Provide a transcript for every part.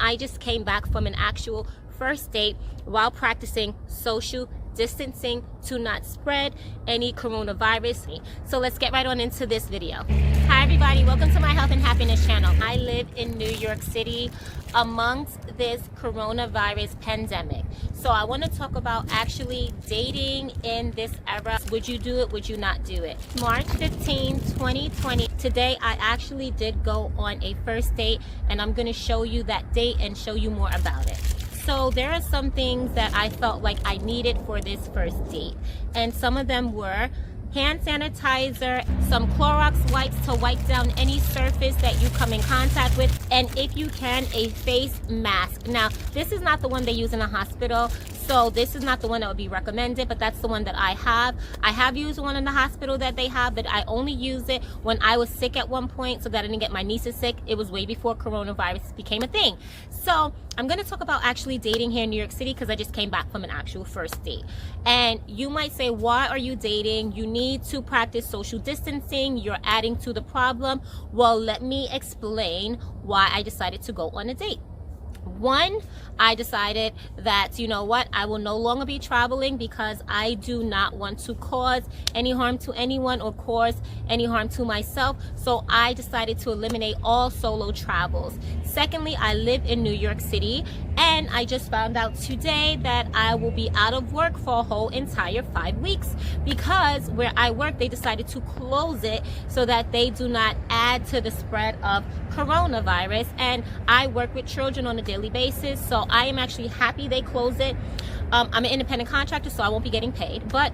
I just came back from an actual first date while practicing social distancing to not spread any coronavirus. So let's get right on into this video. Hi everybody, welcome to my health and happiness channel. I live in New York City amongst this coronavirus pandemic. So I want to talk about actually dating in this era. Would you do it? Would you not do it? March 15, 2020. Today I actually did go on a first date, and I'm going to show you that date and show you more about it. So there are some things that I felt like I needed for this first date, and some of them were hand sanitizer, some Clorox wipes to wipe down any surface that you come in contact with, and if you can, a face mask. Now, this is not the one they use in a hospital, so this is not the one that would be recommended, but that's the one that I have. I have used one in the hospital that they have, but I only used it when I was sick at one point so that I didn't get my nieces sick. It was way before coronavirus became a thing. So I'm going to talk about actually dating here in New York City because I just came back from an actual first date. And you might say, why are you dating? You need to practice social distancing. You're adding to the problem. Well, let me explain why I decided to go on a date. One, I decided that, you know what, I will no longer be traveling because I do not want to cause any harm to anyone or cause any harm to myself. So I decided to eliminate all solo travels. Secondly, I live in New York City, and I just found out today that I will be out of work for a whole entire 5 weeks because where I work, they decided to close it so that they do not add to the spread of coronavirus. And I work with children on a daily basis, so I am actually happy they closed it. I'm an independent contractor, so I won't be getting paid, but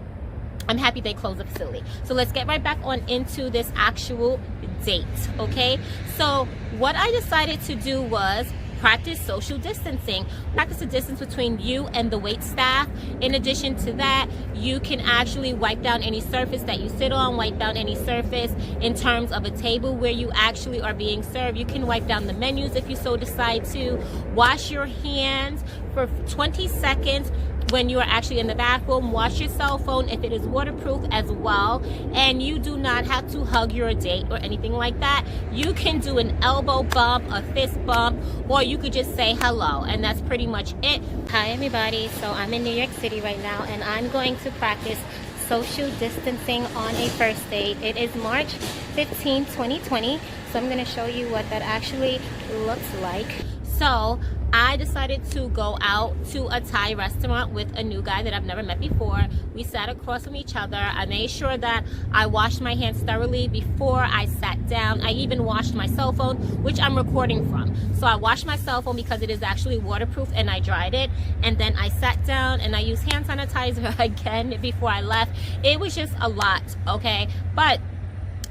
I'm happy they closed the facility. So let's get right back on into this actual date, okay? So what I decided to do was practice social distancing. Practice the distance between you and the wait staff. In addition to that, you can actually wipe down any surface that you sit on, wipe down any surface in terms of a table where you actually are being served. You can wipe down the menus if you so decide to. Wash your hands for 20 seconds when you are actually in the bathroom. Wash your cell phone if it is waterproof as well, and you do not have to hug your date or anything like that. You can do an elbow bump, a fist bump, or you could just say hello, and that's pretty much it. Hi everybody, so I'm in New York City right now, and I'm going to practice social distancing on a first date. It is March 15, 2020, so I'm going to show you what that actually looks like. So I decided to go out to a Thai restaurant with a new guy that I've never met before. We sat across from each other. I made sure that I washed my hands thoroughly before I sat down. I even washed my cell phone, which I'm recording from. So I washed my cell phone because it is actually waterproof, and I dried it. And then I sat down and I used hand sanitizer again before I left. It was just a lot, okay? But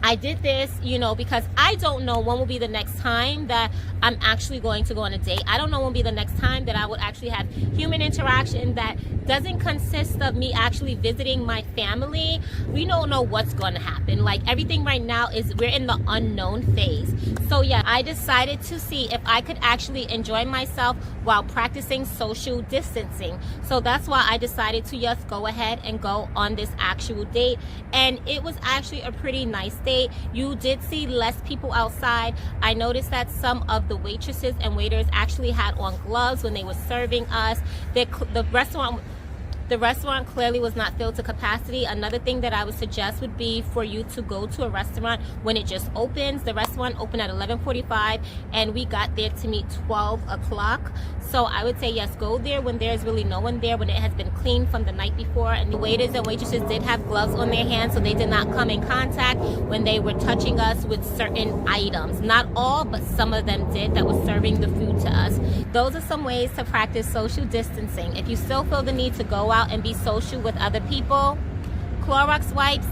I did this, you know, because I don't know when will be the next time that I'm actually going to go on a date. I don't know when will be the next time that I would actually have human interaction that doesn't consist of me actually visiting my family. We don't know what's going to happen. Like, everything right now is, we're in the unknown phase. So yeah, I decided to see if I could actually enjoy myself while practicing social distancing. So that's why I decided to just go ahead and go on this actual date. And it was actually a pretty nice date. You did see less people outside. I noticed that some of the waitresses and waiters actually had on gloves when they were serving us. The restaurant clearly was not filled to capacity. Another thing that I would suggest would be for you to go to a restaurant when it just opens. The restaurant opened at 11:45, and we got there to meet 12 o'clock. So I would say, yes, go there when there's really no one there, when it has been cleaned from the night before. And the waiters and waitresses did have gloves on their hands, so they did not come in contact when they were touching us with certain items. Not all, but some of them did, that was serving the food to us. Those are some ways to practice social distancing. If you still feel the need to go out and be social with other people, Clorox wipes,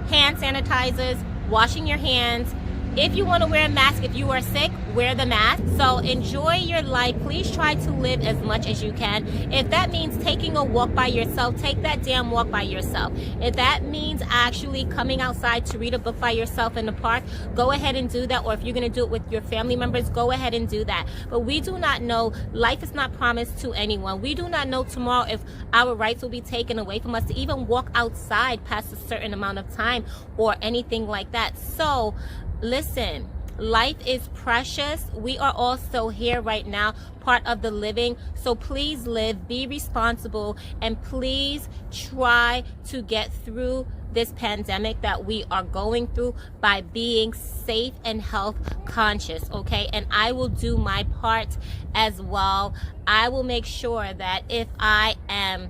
hand sanitizers, washing your hands. If you want to wear a mask, if you are sick, wear the mask. So enjoy your life. Please try to live as much as you can. If that means taking a walk by yourself, take that damn walk by yourself. If that means actually coming outside to read a book by yourself in the park, go ahead and do that. Or if you're going to do it with your family members, go ahead and do that. But we do not know. Life is not promised to anyone. We do not know tomorrow if our rights will be taken away from us to even walk outside past a certain amount of time or anything like that. So listen, Life is precious. We are all still here right now, part of the living. So please live, be responsible, and please try to get through this pandemic that we are going through by being safe and health conscious, okay? And I will do my part as well. I will make sure that if I am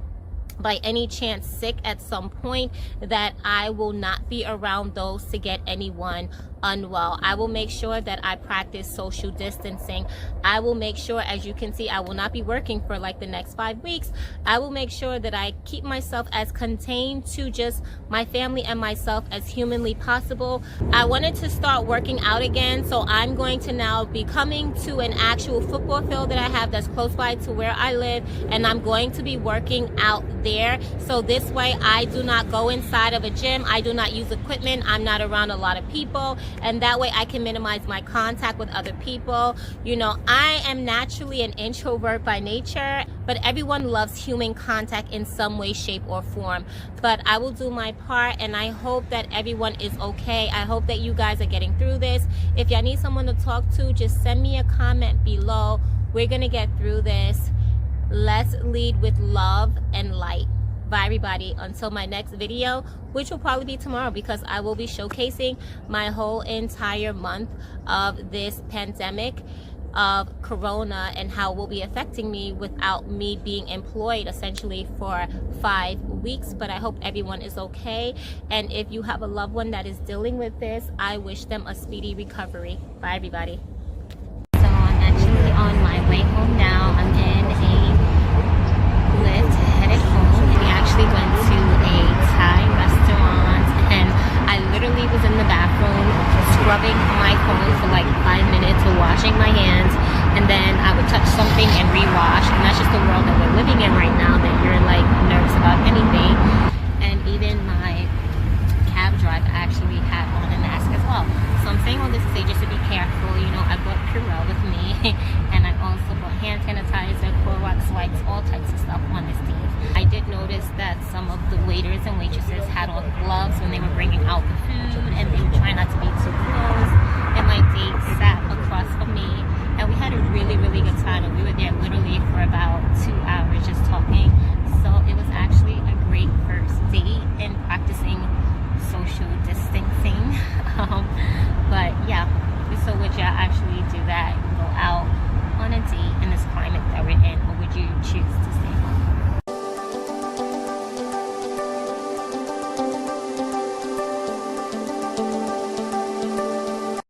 by any chance sick at some point, that I will not be around those to get anyone unwell. I will make sure that I practice social distancing. I will make sure, as you can see, I will not be working for like the next 5 weeks. I will make sure that I keep myself as contained to just my family and myself as humanly possible. I wanted to start working out again, so I'm going to now be coming to an actual football field that I have that's close by to where I live, and I'm going to be working out there. So this way I do not go inside of a gym, I do not use equipment, I'm not around a lot of people, and that way I can minimize my contact with other people. You know, I am naturally an introvert by nature, but everyone loves human contact in some way, shape, or form. But I will do my part, and I hope that everyone is okay. I hope that you guys are getting through this. If y'all need someone to talk to, just send me a comment below. We're gonna get through this. Let's lead with love and light. Bye everybody, until my next video, which will probably be tomorrow, because I will be showcasing my whole entire month of this pandemic of corona and how it will be affecting me without me being employed essentially for 5 weeks. But I hope everyone is okay, and if you have a loved one that is dealing with this, I wish them a speedy recovery. Bye everybody. So I'm actually on my way home now. I'm in a Lyft headed home. We actually went to a Thai restaurant, and I literally was in the bathroom scrubbing my phone for like 5 minutes or washing my hands, and then I would touch something and rewash. And that's just the world that we're living in right now, that you're like nervous about anything. And even my cab driver actually had on a mask as well. So I'm saying all this to say just to be careful. You know, I brought Purell with me and I also brought hand sanitizer, Clorox wipes, all types of stuff on this team. I did notice that some of the waiters and waitresses had on gloves when they were bringing out the food, and they were trying not to be too close. And my date sat across